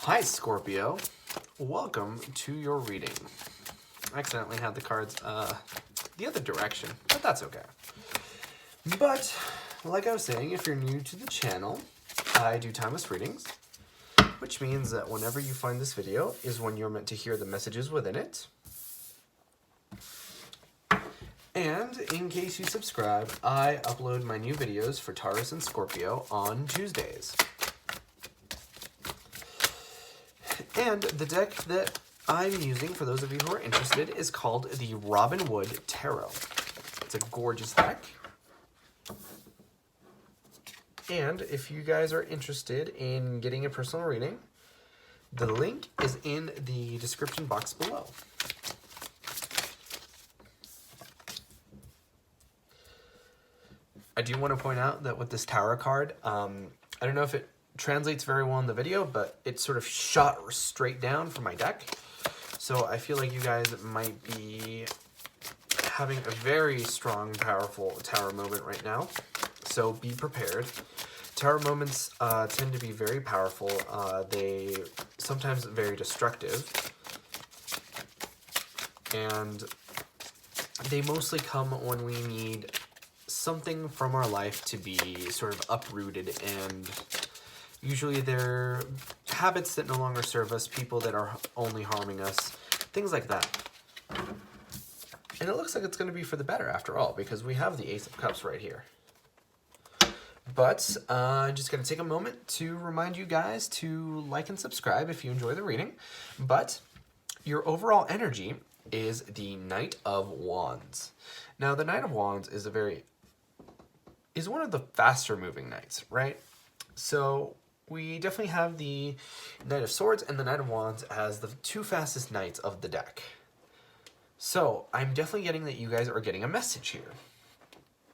Hi, Scorpio. Welcome to your reading. I accidentally had the cards the other direction, but that's okay. But, like I was saying, if you're new to the channel, I do timeless readings, which means that whenever you find this video is when you're meant to hear the messages within it. And in case you subscribe, I upload my new videos for Taurus and Scorpio on Tuesdays. And the deck that I'm using, for those of you who are interested, is called the Robin Wood Tarot. It's a gorgeous deck. And if you guys are interested in getting a personal reading, the link is in the description box below. I do want to point out that with this tarot card, I don't know if it translates very well in the video, but it sort of shot straight down from my deck. So I feel like you guys might be having a very strong, powerful tower moment right now. So be prepared. Tower moments tend to be very powerful. They sometimes very destructive. And they mostly come when we need something from our life to be sort of uprooted, and usually they're habits that no longer serve us, people that are only harming us, things like that. And it looks like it's going to be for the better after all, because we have the Ace of Cups right here. But I'm just going to take a moment to remind you guys to like and subscribe if you enjoy the reading. But your overall energy is the Knight of Wands. Now, the Knight of Wands is one of the faster moving knights, right? So we definitely have the Knight of Swords and the Knight of Wands as the two fastest knights of the deck. So I'm definitely getting that you guys are getting a message here.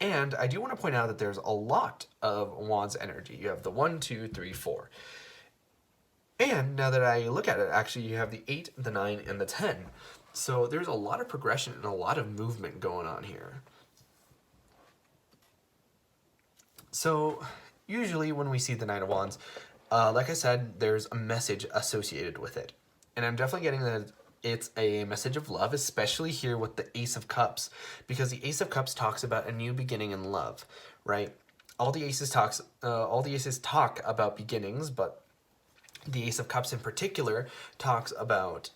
And I do want to point out that there's a lot of Wands energy. You have the 1, 2, 3, 4. And now that I look at it, actually you have the 8, the 9, and the 10. So there's a lot of progression and a lot of movement going on here. So usually when we see the Knight of Wands, like I said, there's a message associated with it. And I'm definitely getting that it's a message of love, especially here with the Ace of Cups, because the Ace of Cups talks about a new beginning in love, right? All the aces talk about beginnings, but the Ace of Cups in particular talks about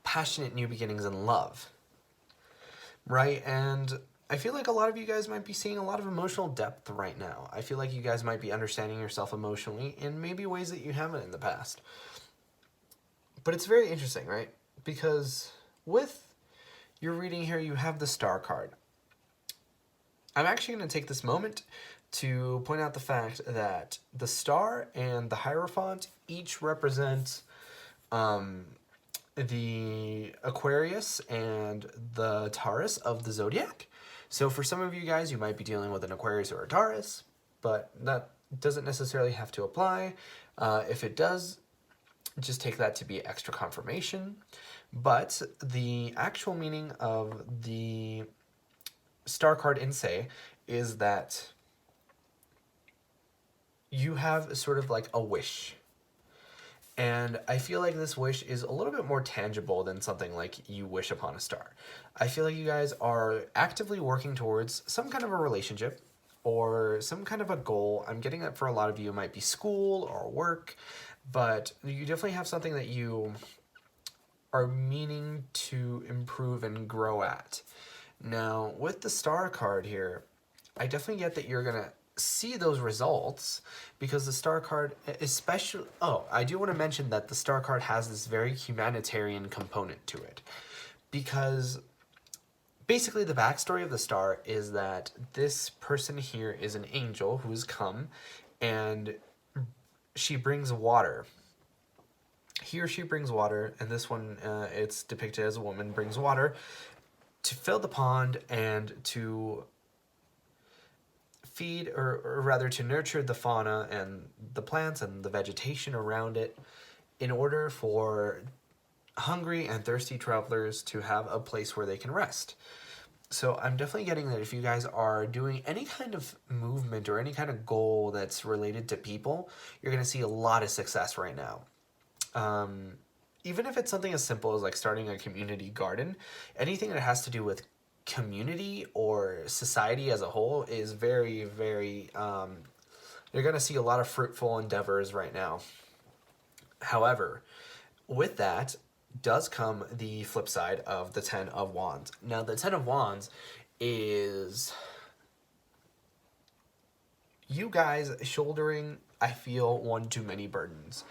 passionate new beginnings in love, right? And I feel like a lot of you guys might be seeing a lot of emotional depth right now. I feel like you guys might be understanding yourself emotionally in maybe ways that you haven't in the past. But it's very interesting, right? Because with your reading here, you have the Star card. I'm actually going to take this moment to point out the fact that the Star and the Hierophant each represent the Aquarius and the Taurus of the zodiac. So for some of you guys, you might be dealing with an Aquarius or a Taurus, but that doesn't necessarily have to apply. If it does, just take that to be extra confirmation. But the actual meaning of the Star card in say is that you have sort of like a wish. And I feel like this wish is a little bit more tangible than something like you wish upon a star. I feel like you guys are actively working towards some kind of a relationship or some kind of a goal. I'm getting that for a lot of you, it might be school or work, but you definitely have something that you are meaning to improve and grow at. Now, with the Star card here, I definitely get that you're going to see those results, because the Star card especially, I do want to mention that the Star card has this very humanitarian component to it, because basically the backstory of the Star is that this person here is an angel who's come and she brings water. He or she brings water, and this one it's depicted as a woman brings water to fill the pond and to feed, or rather to nurture the fauna and the plants and the vegetation around it, in order for hungry and thirsty travelers to have a place where they can rest. So I'm definitely getting that if you guys are doing any kind of movement or any kind of goal that's related to people, you're going to see a lot of success right now. even if it's something as simple as like starting a community garden, anything that has to do with community or society as a whole is very, very, you're going to see a lot of fruitful endeavors right now. However, with that does come the flip side of the Ten of Wands. Now, the Ten of Wands is you guys shouldering, I feel, one too many burdens.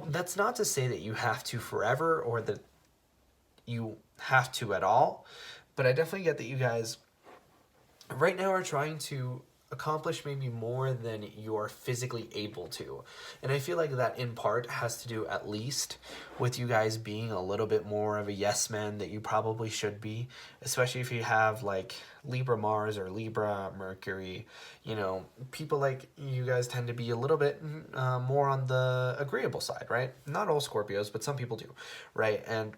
That's not to say that you have to forever or that you have to at all, but I definitely get that you guys right now are trying to accomplish maybe more than you're physically able to. And I feel like that in part has to do at least with you guys being a little bit more of a yes man that you probably should be, especially if you have like Libra Mars or Libra Mercury. You know, people like you guys tend to be a little bit more on the agreeable side, right? Not all Scorpios, but some people do, right? And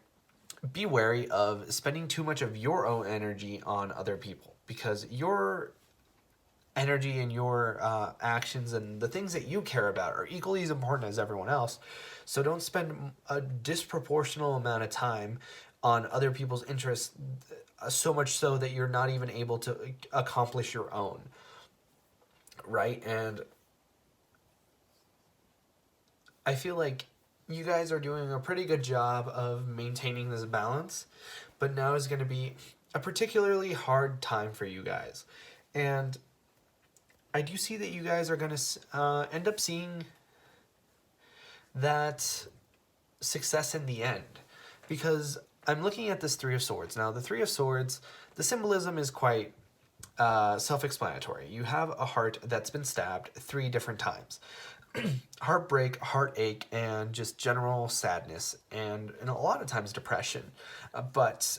be wary of spending too much of your own energy on other people, because your energy and your actions and the things that you care about are equally as important as everyone else. So don't spend a disproportional amount of time on other people's interests, so much so that you're not even able to accomplish your own, right? And I feel like you guys are doing a pretty good job of maintaining this balance, but now is going to be a particularly hard time for you guys. And I do see that you guys are going to end up seeing that success in the end, because I'm looking at this Three of Swords. Now, the Three of Swords, the symbolism is quite self-explanatory. You have a heart that's been stabbed 3 different times. Heartbreak, heartache, and just general sadness, and a lot of times depression. But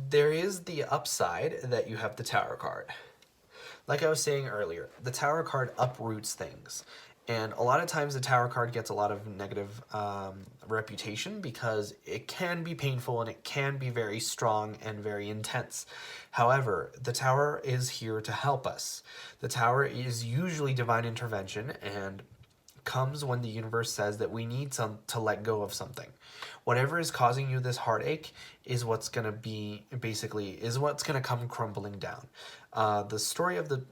there is the upside that you have the Tower card. Like I was saying earlier, the Tower card uproots things. And a lot of times the Tower card gets a lot of negative reputation because it can be painful and it can be very strong and very intense. However, the Tower is here to help us. The Tower is usually divine intervention and comes when the universe says that we need to let go of something. Whatever is causing you this heartache is what's going to be, basically, is what's going to come crumbling down. The story of the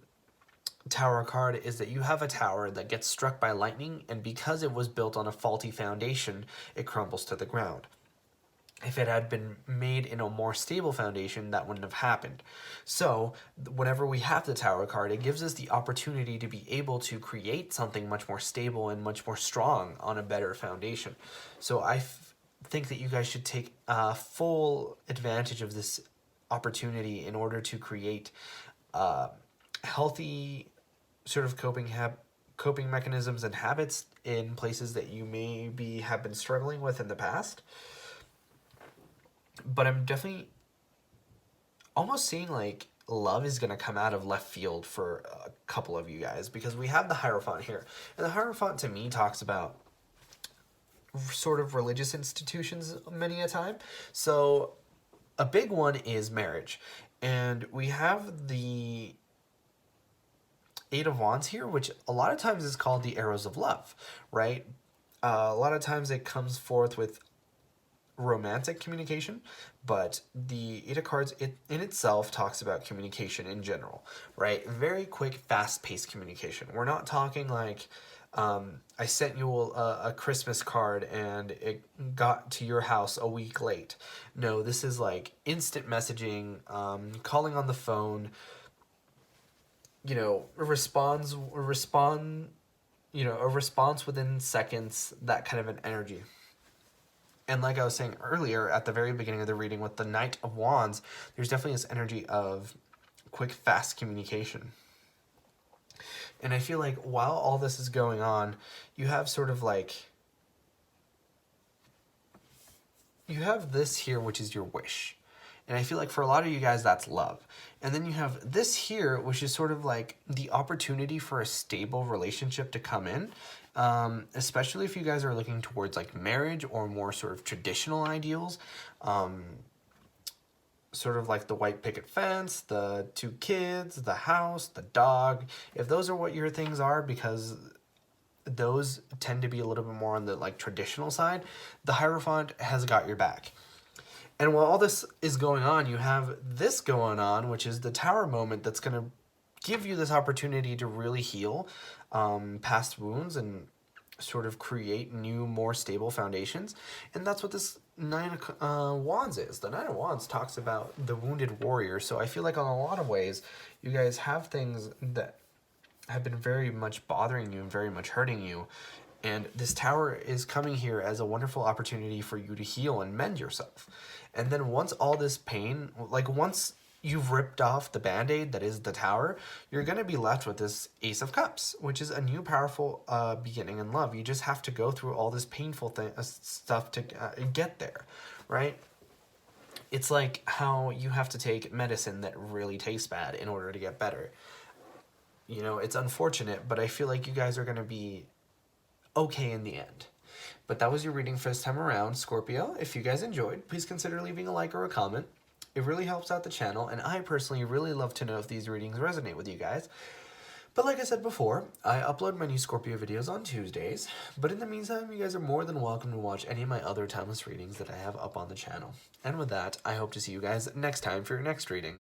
Tower card is that you have a tower that gets struck by lightning, and because it was built on a faulty foundation, it crumbles to the ground. If it had been made in a more stable foundation, that wouldn't have happened. So, whenever we have the Tower card, it gives us the opportunity to be able to create something much more stable and much more strong on a better foundation. So I think that you guys should take full advantage of this opportunity in order to create healthy sort of coping mechanisms and habits in places that you maybe have been struggling with in the past. But I'm definitely almost seeing like love is going to come out of left field for a couple of you guys, because we have the Hierophant here. And the Hierophant to me talks about sort of religious institutions many a time. So a big one is marriage. And we have the Eight of Wands here, which a lot of times is called the arrows of love, right? A lot of times it comes forth with romantic communication, but the Eight of Cards in itself talks about communication in general, right? Very quick, fast-paced communication. We're not talking like I sent you a Christmas card and it got to your house a week late. No, this is like instant messaging, calling on the phone, you know, a response within seconds, that kind of an energy. And like I was saying earlier at the very beginning of the reading with the Knight of Wands, there's definitely this energy of quick, fast communication. And I feel like while all this is going on, you have sort of like, you have this here, which is your wish. And I feel like for a lot of you guys, that's love. And then you have this here, which is sort of like the opportunity for a stable relationship to come in. Especially if you guys are looking towards like marriage or more sort of traditional ideals. Sort of like the white picket fence, the 2 kids, the house, the dog. If those are what your things are, because those tend to be a little bit more on the like traditional side. The Hierophant has got your back. And while all this is going on, you have this going on, which is the Tower moment that's going to give you this opportunity to really heal past wounds and sort of create new, more stable foundations. And that's what this Nine of Wands is. The Nine of Wands talks about the wounded warrior. So I feel like in a lot of ways, you guys have things that have been very much bothering you and very much hurting you. And this Tower is coming here as a wonderful opportunity for you to heal and mend yourself. And then once all this pain, like once you've ripped off the Band-Aid that is the Tower, you're going to be left with this Ace of Cups, which is a new powerful beginning in love. You just have to go through all this painful stuff to get there, right? It's like how you have to take medicine that really tastes bad in order to get better. You know, it's unfortunate, but I feel like you guys are going to be okay in the end. But that was your reading for this time around, Scorpio. If you guys enjoyed, please consider leaving a like or a comment. It really helps out the channel, and I personally really love to know if these readings resonate with you guys. But like I said before, I upload my new Scorpio videos on Tuesdays, but in the meantime, you guys are more than welcome to watch any of my other timeless readings that I have up on the channel. And with that, I hope to see you guys next time for your next reading.